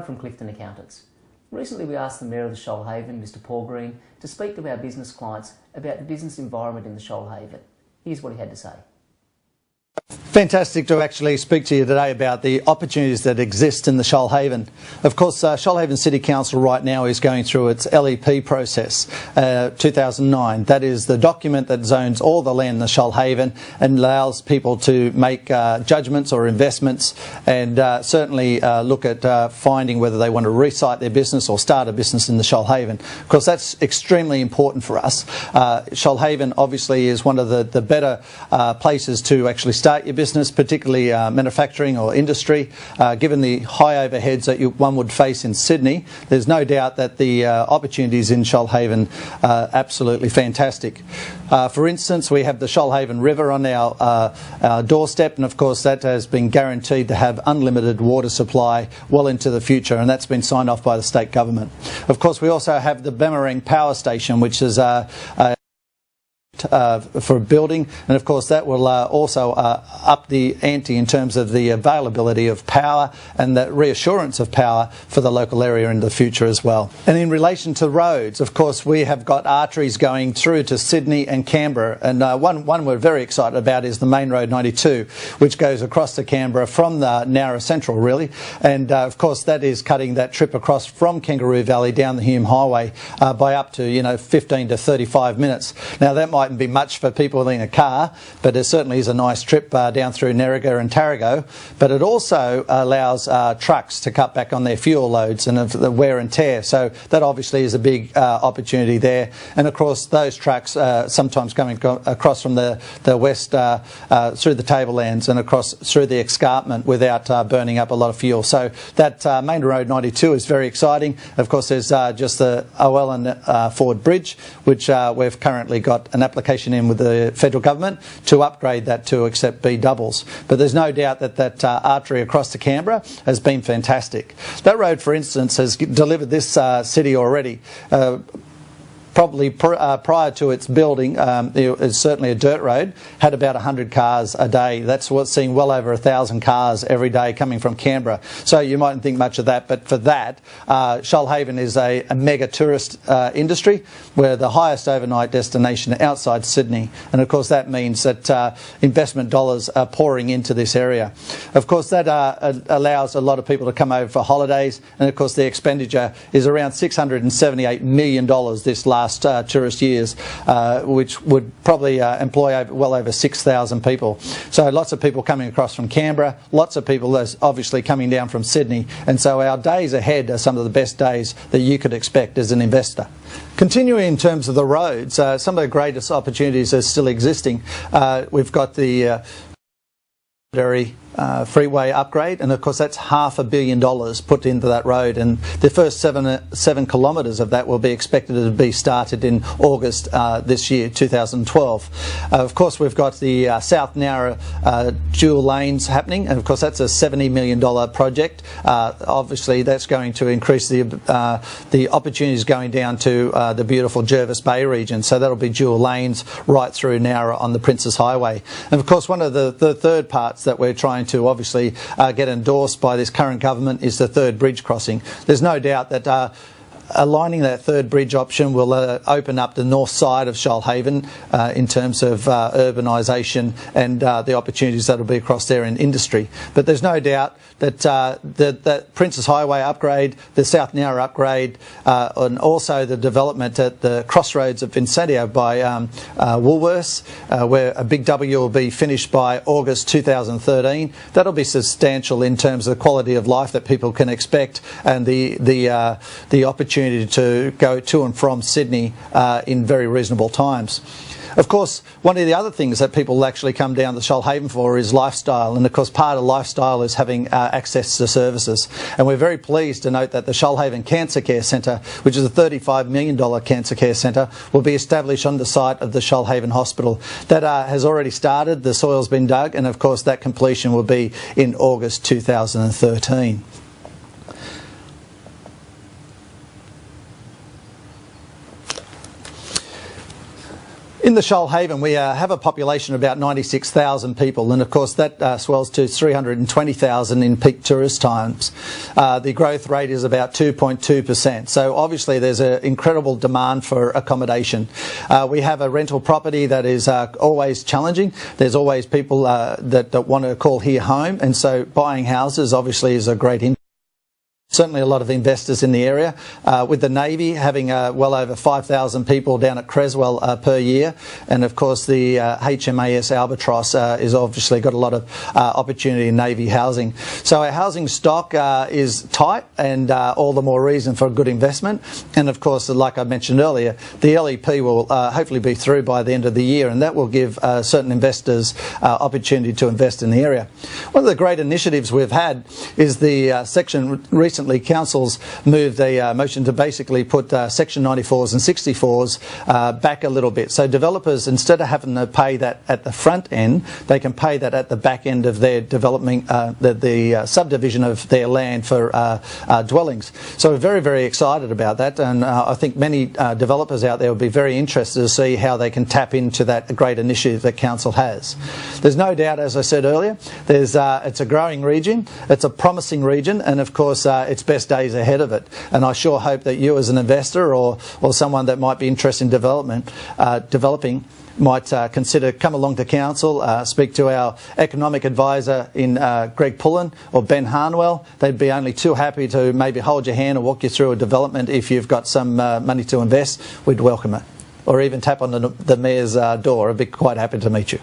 from Clifton Accountants. Recently we asked the Mayor of the Shoalhaven, Mr Paul Green, to speak to our business clients about the business environment in the Shoalhaven. Here's what he had to say. Fantastic to actually speak to you today about the opportunities that exist in the Shoalhaven. Of course, Shoalhaven City Council right now is going through its LEP process, 2009. That is the document that zones all the land in the Shoalhaven and allows people to make judgments or investments and certainly look at finding whether they want to resite their business or start a business in the Shoalhaven. Of course, that's extremely important for us. Shoalhaven obviously is one of the better places to actually start your business, particularly manufacturing or industry. Given the high overheads that one would face in Sydney, there's no doubt that the opportunities in Shoalhaven are absolutely fantastic. For instance, we have the Shoalhaven River on our doorstep, and of course that has been guaranteed to have unlimited water supply well into the future, and that's been signed off by the state government. Of course, we also have the Boomerang Power Station, which is for building, and of course that will also up the ante in terms of the availability of power and the reassurance of power for the local area in the future as well. And in relation to roads, of course we have got arteries going through to Sydney and Canberra, and one we're very excited about is the Main Road 92, which goes across to Canberra from the Nowra Central really, and of course that is cutting that trip across from Kangaroo Valley down the Hume Highway by up to 15 to 35 minutes. Now that mightn't be much for people in a car, but it certainly is a nice trip down through Nerriga and Tarago. But it also allows trucks to cut back on their fuel loads and the wear and tear. So that obviously is a big opportunity there. And of course those trucks sometimes coming across from the west through the tablelands and across through the escarpment without burning up a lot of fuel. So that Main Road 92 is very exciting. Of course there's just the Owen Ford Bridge, which we've currently got an application in with the federal government to upgrade that to accept B doubles. But there's no doubt that that artery across to Canberra has been fantastic. That road, for instance, has delivered this city already. Probably prior to its building, it's certainly a dirt road, had about 100 cars a day. That's what's seeing well over 1,000 cars every day coming from Canberra. So you mightn't think much of that, but for that, Shoalhaven is a mega tourist industry. We're the highest overnight destination outside Sydney, and of course that means that investment dollars are pouring into this area. Of course that allows a lot of people to come over for holidays, and of course the expenditure is around $678 million this last tourist years, which would probably employ well over 6,000 people. So lots of people coming across from Canberra, lots of people obviously coming down from Sydney, and so our days ahead are some of the best days that you could expect as an investor. Continuing in terms of the roads, some of the greatest opportunities are still existing. We've got the freeway upgrade, and of course that's $500 million put into that road, and the first seven kilometres of that will be expected to be started in August this year, 2012. Of course we've got the South Nowra dual lanes happening, and of course that's a $70 million project. Obviously that's going to increase the opportunities going down to the beautiful Jervis Bay region, so that'll be dual lanes right through Nowra on the Princes Highway. And of course one of the third parts that we're trying to obviously get endorsed by this current government is the third bridge crossing. There's no doubt that aligning that third bridge option will open up the north side of Shoalhaven in terms of urbanisation and the opportunities that will be across there in industry. But there's no doubt that that Princes Highway upgrade, the South Nowra upgrade, and also the development at the crossroads of Vincentia by Woolworths, where a big W will be finished by August 2013. That'll be substantial in terms of the quality of life that people can expect and the opportunity to go to and from Sydney in very reasonable times. Of course, one of the other things that people actually come down to Shoalhaven for is lifestyle, and of course part of lifestyle is having access to services. And we're very pleased to note that the Shoalhaven Cancer Care Centre, which is a $35 million cancer care centre, will be established on the site of the Shoalhaven Hospital. That has already started, the soil's been dug, and of course that completion will be in August 2013. In In the Shoalhaven, we have a population of about 96,000 people, and of course that swells to 320,000 in peak tourist times. The growth rate is about 2.2%. So obviously there's an incredible demand for accommodation. We have a rental property that is always challenging. There's always people that want to call here home, and so buying houses obviously is a great interest. Certainly a lot of investors in the area, with the Navy having well over 5,000 people down at Creswell per year, and of course the HMAS Albatross is obviously got a lot of opportunity in Navy housing. So our housing stock is tight, and all the more reason for a good investment. And of course, like I mentioned earlier, the LEP will hopefully be through by the end of the year, and that will give certain investors opportunity to invest in the area. One of the great initiatives we've had is the section recently councils moved a motion to basically put section 94s and 64s back a little bit. So developers, instead of having to pay that at the front end, they can pay that at the back end of their development, the subdivision of their land for dwellings. So we're very, very excited about that, and I think many developers out there will be very interested to see how they can tap into that great initiative that council has. There's no doubt, as I said earlier, it's a growing region, it's a promising region, and of course its best days ahead of it. And I sure hope that you as an investor or someone that might be interested in developing might consider come along to council, speak to our economic advisor in Greg Pullen or Ben Harnwell. They'd be only too happy to maybe hold your hand or walk you through a development if you've got some money to invest. We'd welcome it. Or even tap on the Mayor's door. I'd be quite happy to meet you.